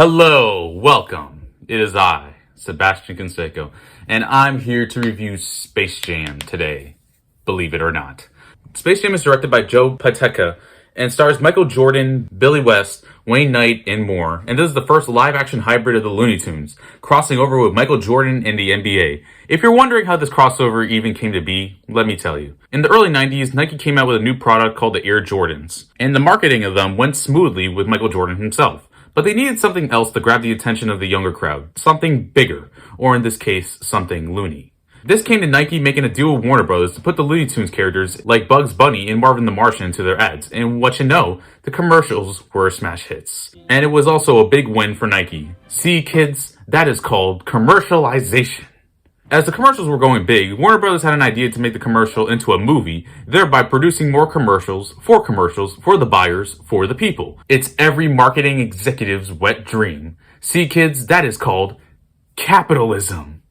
Hello, welcome. It is I, Sebastian Canseco, and I'm here to review Space Jam today, believe it or not. Space Jam is directed by Joe Pateca and stars Michael Jordan, Billy West, Wayne Knight, and more. And this is the first live-action hybrid of the Looney Tunes, crossing over with Michael Jordan and the NBA. If you're wondering how this crossover even came to be, let me tell you. In the early 90s, Nike came out with a new product called the Air Jordans, and the marketing of them went smoothly with Michael Jordan himself. But they needed something else to grab the attention of the younger crowd, something bigger, or in this case, something loony. This came to Nike making a deal with Warner Bros. To put the Looney Tunes characters like Bugs Bunny and Marvin the Martian into their ads, and what you know, the commercials were smash hits. And it was also a big win for Nike. See kids, that is called commercialization. As the commercials were going big, Warner Bros. Had an idea to make the commercial into a movie, thereby producing more commercials for the buyers, for the people. It's every marketing executive's wet dream. See kids, that is called capitalism.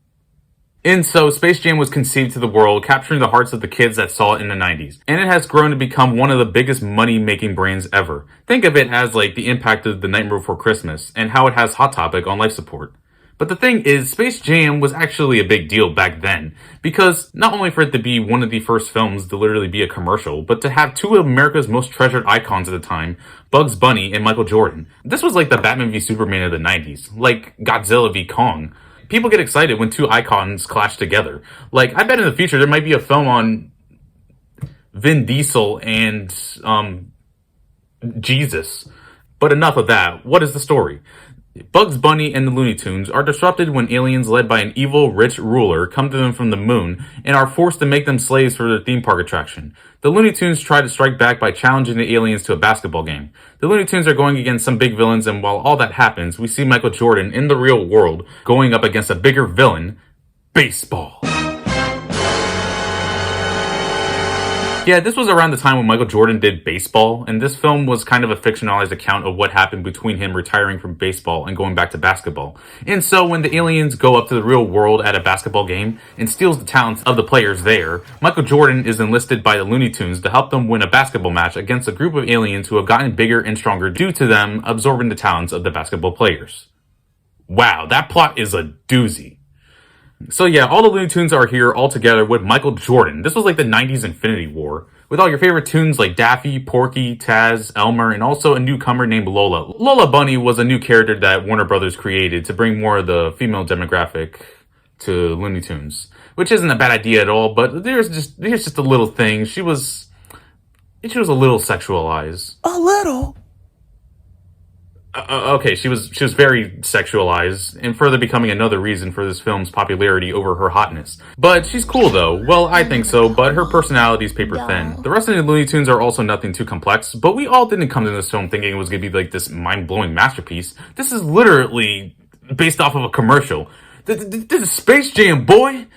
And so, Space Jam was conceived to the world, capturing the hearts of the kids that saw it in the 90s. And it has grown to become one of the biggest money-making brands ever. Think of it as like the impact of The Nightmare Before Christmas, and how it has Hot Topic on life support. But the thing is, Space Jam was actually a big deal back then, because not only for it to be one of the first films to literally be a commercial, but to have two of America's most treasured icons at the time, Bugs Bunny and Michael Jordan. This was like the Batman v Superman of the 90s, like Godzilla v Kong. People get excited when two icons clash together. Like, I bet in the future there might be a film on Vin Diesel and Jesus. But enough of that. What is the story? Bugs Bunny and the Looney Tunes are disrupted when aliens led by an evil, rich ruler come to them from the moon and are forced to make them slaves for their theme park attraction. The Looney Tunes try to strike back by challenging the aliens to a basketball game. The Looney Tunes are going against some big villains, and while all that happens, we see Michael Jordan in the real world going up against a bigger villain, baseball. Yeah, this was around the time when Michael Jordan did baseball, and this film was kind of a fictionalized account of what happened between him retiring from baseball and going back to basketball. And so when the aliens go up to the real world at a basketball game and steals the talents of the players there, Michael Jordan is enlisted by the Looney Tunes to help them win a basketball match against a group of aliens who have gotten bigger and stronger due to them absorbing the talents of the basketball players. Wow, that plot is a doozy. So yeah, all the Looney Tunes are here all together with Michael Jordan. This was like the 90s Infinity War, with all your favorite tunes like Daffy, Porky, Taz, Elmer, and also a newcomer named Lola. Lola Bunny was a new character that Warner Brothers created to bring more of the female demographic to Looney Tunes, which isn't a bad idea at all, but here's just a little thing. She was a little sexualized. A little? Okay, she was very sexualized, and further becoming another reason for this film's popularity over her hotness. But she's cool though. Well, I think so, but her personality's paper thin. The rest of the Looney Tunes are also nothing too complex, but we all didn't come to this film thinking it was gonna be like this mind-blowing masterpiece. This is literally based off of a commercial. This is Space Jam, boy!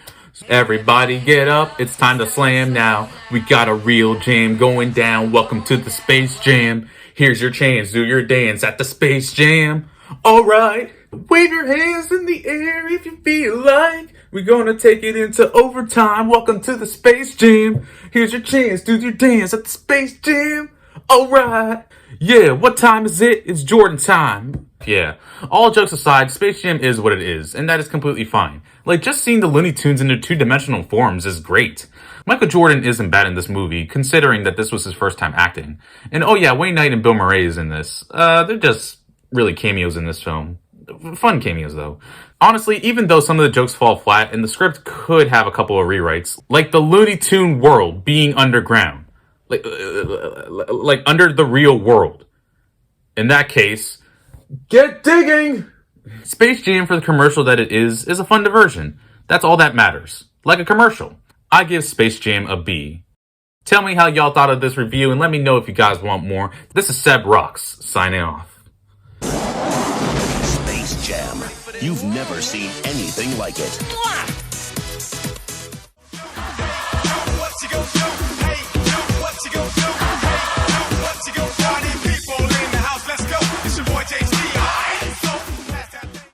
Everybody get up, it's time to slam now. We got a real jam going down. Welcome to the Space Jam. Here's your chance, do your dance at the Space Jam. Alright, wave your hands in the air if you feel like we're gonna take it into overtime. Welcome to the Space Jam. Here's your chance, do your dance at the Space Jam. Alright, yeah, what time is it? It's Jordan time. Yeah, all jokes aside, Space Jam is what it is, and that is completely fine. Like, just seeing the Looney Tunes in their two-dimensional forms is great. Michael Jordan isn't bad in this movie, considering that this was his first time acting. And oh yeah, Wayne Knight and Bill Murray is in this. They're just really cameos in this film. Fun cameos though. Honestly, even though some of the jokes fall flat, and the script could have a couple of rewrites, like the Looney Tune world being underground. Like under the real world. In that case, get digging! Space Jam, for the commercial that it is a fun diversion. That's all that matters. Like a commercial. I give Space Jam a B. Tell me how y'all thought of this review and let me know if you guys want more. This is Seb Rocks, signing off. Space Jam. You've never seen anything like it.